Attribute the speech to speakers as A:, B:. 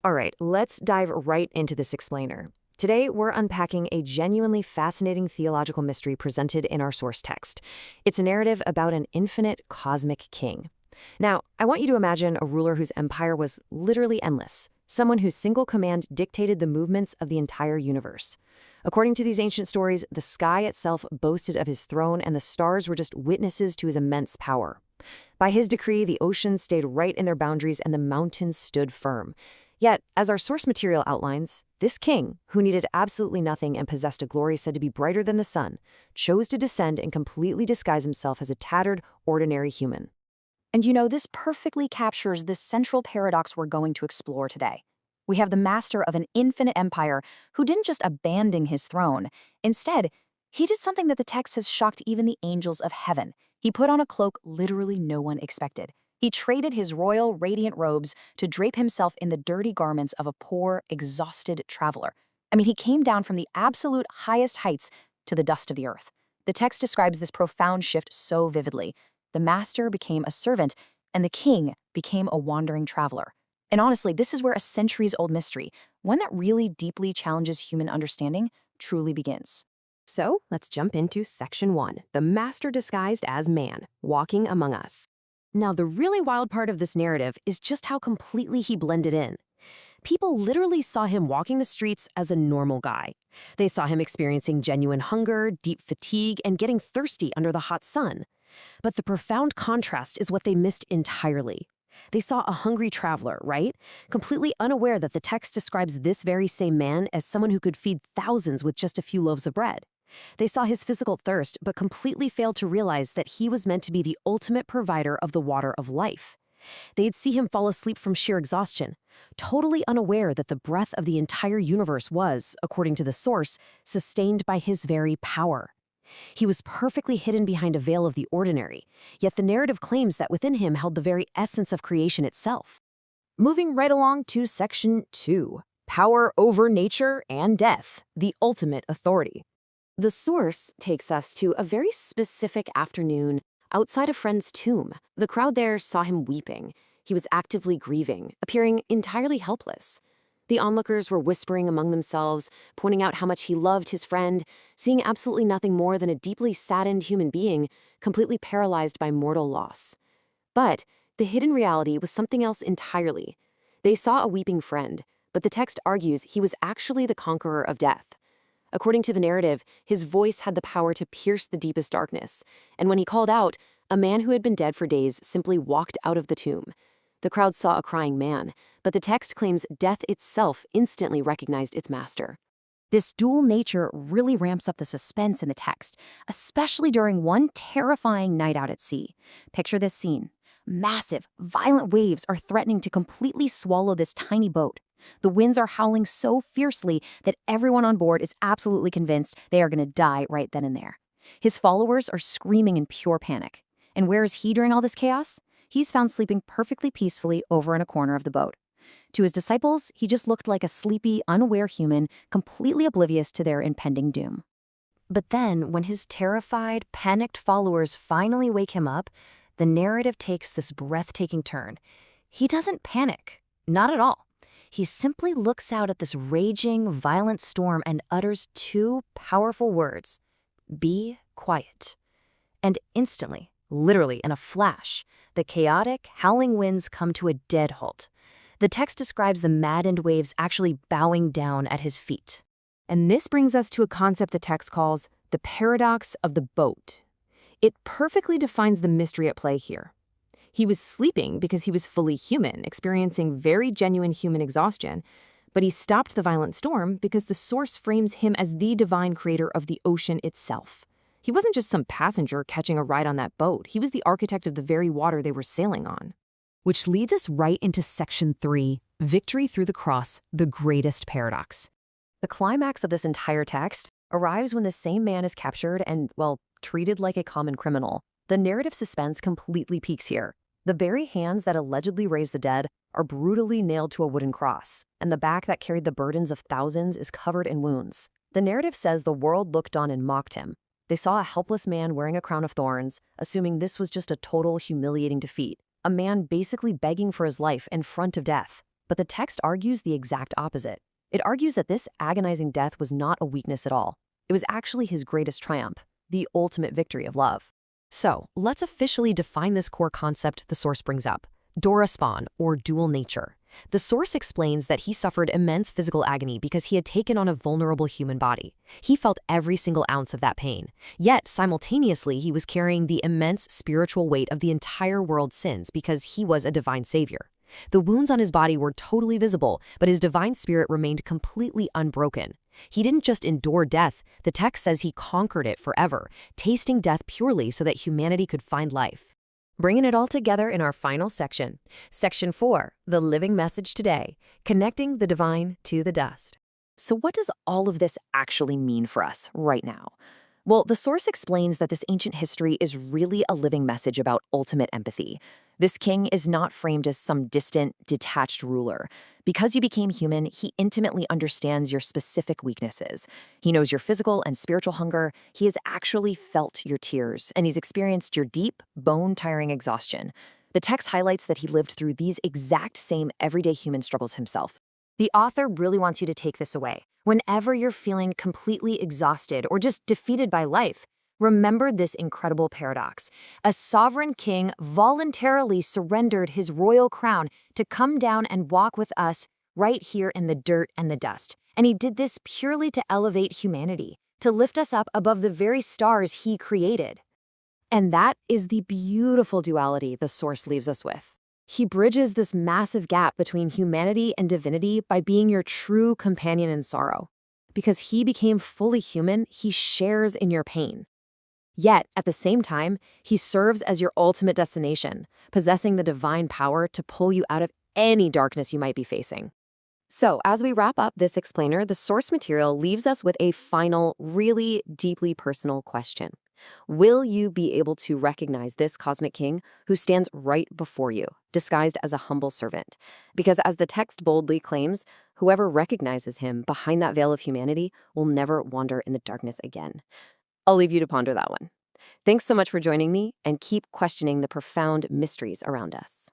A: All right, let's dive right into this explainer. Today, we're unpacking a genuinely fascinating theological mystery presented in our source text. It's a narrative about an infinite cosmic king. Now, I want you to imagine a ruler whose empire was literally endless, someone whose single command dictated the movements of the entire universe. According to these ancient stories, the sky itself boasted of his throne, and the stars were just witnesses to his immense power. By his decree, the oceans stayed right in their boundaries and the mountains stood firm. Yet, as our source material outlines, this king, who needed absolutely nothing and possessed a glory said to be brighter than the sun, chose to descend and completely disguise himself as a tattered, ordinary human.
B: And this perfectly captures this central paradox we're going to explore today. We have the master of an infinite empire who didn't just abandon his throne. Instead, he did something that the text has shocked even the angels of heaven. He put on a cloak literally no one expected. He traded his royal radiant robes to drape himself in the dirty garments of a poor, exhausted traveler. He came down from the absolute highest heights to the dust of the earth. The text describes this profound shift so vividly. The master became a servant, and the king became a wandering traveler. And honestly, this is where a centuries-old mystery, one that really deeply challenges human understanding, truly begins.
C: So let's jump into Section 1, the master disguised as man, walking among us. Now, the really wild part of this narrative is just how completely he blended in. People literally saw him walking the streets as a normal guy. They saw him experiencing genuine hunger, deep fatigue, and getting thirsty under the hot sun. But the profound contrast is what they missed entirely. They saw a hungry traveler, right? Completely unaware that the text describes this very same man as someone who could feed thousands with just a few loaves of bread. They saw his physical thirst, but completely failed to realize that he was meant to be the ultimate provider of the water of life. They'd see him fall asleep from sheer exhaustion, totally unaware that the breath of the entire universe was, according to the source, sustained by his very power. He was perfectly hidden behind a veil of the ordinary, yet the narrative claims that within him held the very essence of creation itself. Moving right along to Section 2, Power over Nature and Death, the Ultimate Authority. The source takes us to a very specific afternoon outside a friend's tomb. The crowd there saw him weeping. He was actively grieving, appearing entirely helpless. The onlookers were whispering among themselves, pointing out how much he loved his friend, seeing absolutely nothing more than a deeply saddened human being, completely paralyzed by mortal loss. But the hidden reality was something else entirely. They saw a weeping friend, but the text argues he was actually the conqueror of death. According to the narrative, his voice had the power to pierce the deepest darkness, and when he called out, a man who had been dead for days simply walked out of the tomb. The crowd saw a crying man, but the text claims death itself instantly recognized its master.
B: This dual nature really ramps up the suspense in the text, especially during one terrifying night out at sea. Picture this scene. Massive, violent waves are threatening to completely swallow this tiny boat. The winds are howling so fiercely that everyone on board is absolutely convinced they are going to die right then and there. His followers are screaming in pure panic. And where is he during all this chaos? He's found sleeping perfectly peacefully over in a corner of the boat. To his disciples, he just looked like a sleepy, unaware human, completely oblivious to their impending doom.
A: But then, when his terrified, panicked followers finally wake him up, the narrative takes this breathtaking turn. He doesn't panic. Not at all. He simply looks out at this raging, violent storm and utters two powerful words: "Be quiet." And instantly, literally in a flash, the chaotic, howling winds come to a dead halt. The text describes the maddened waves actually bowing down at his feet. And this brings us to a concept the text calls the paradox of the boat. It perfectly defines the mystery at play here. He was sleeping because he was fully human, experiencing very genuine human exhaustion, but he stopped the violent storm because the source frames him as the divine creator of the ocean itself. He wasn't just some passenger catching a ride on that boat. He was the architect of the very water they were sailing on. Which leads us right into Section 3, Victory Through the Cross, the Greatest Paradox. The climax of this entire text arrives when the same man is captured and, well, treated like a common criminal. The narrative suspense completely peaks here. The very hands that allegedly raised the dead are brutally nailed to a wooden cross, and the back that carried the burdens of thousands is covered in wounds. The narrative says the world looked on and mocked him. They saw a helpless man wearing a crown of thorns, assuming this was just a total humiliating defeat. A man basically begging for his life in front of death.
B: But the text argues the exact opposite. It argues that this agonizing death was not a weakness at all. It was actually his greatest triumph, the ultimate victory of love. So, let's officially define this core concept the source brings up: doraspan, or dual nature. The source explains that he suffered immense physical agony because he had taken on a vulnerable human body. He felt every single ounce of that pain. Yet, simultaneously, he was carrying the immense spiritual weight of the entire world's sins because he was a divine savior. The wounds on his body were totally visible, but his divine spirit remained completely unbroken. He didn't just endure death, the text says he conquered it forever, tasting death purely so that humanity could find life. Bringing it all together in our final section. Section 4, the living message today, connecting the divine to the dust. So what does all of this actually mean for us right now? Well, the source explains that this ancient history is really a living message about ultimate empathy. This king is not framed as some distant, detached ruler. Because you became human, he intimately understands your specific weaknesses. He knows your physical and spiritual hunger. He has actually felt your tears, and he's experienced your deep, bone-tiring exhaustion. The text highlights that he lived through these exact same everyday human struggles himself. The author really wants you to take this away. Whenever you're feeling completely exhausted or just defeated by life, remember this incredible paradox. A sovereign king voluntarily surrendered his royal crown to come down and walk with us right here in the dirt and the dust. And he did this purely to elevate humanity, to lift us up above the very stars he created. And that is the beautiful duality the source leaves us with. He bridges this massive gap between humanity and divinity by being your true companion in sorrow. Because he became fully human, he shares in your pain. Yet, at the same time, he serves as your ultimate destination, possessing the divine power to pull you out of any darkness you might be facing. So, as we wrap up this explainer, the source material leaves us with a final, really deeply personal question. Will you be able to recognize this cosmic king who stands right before you, disguised as a humble servant? Because as the text boldly claims, whoever recognizes him behind that veil of humanity will never wander in the darkness again. I'll leave you to ponder that one. Thanks so much for joining me, and keep questioning the profound mysteries around us.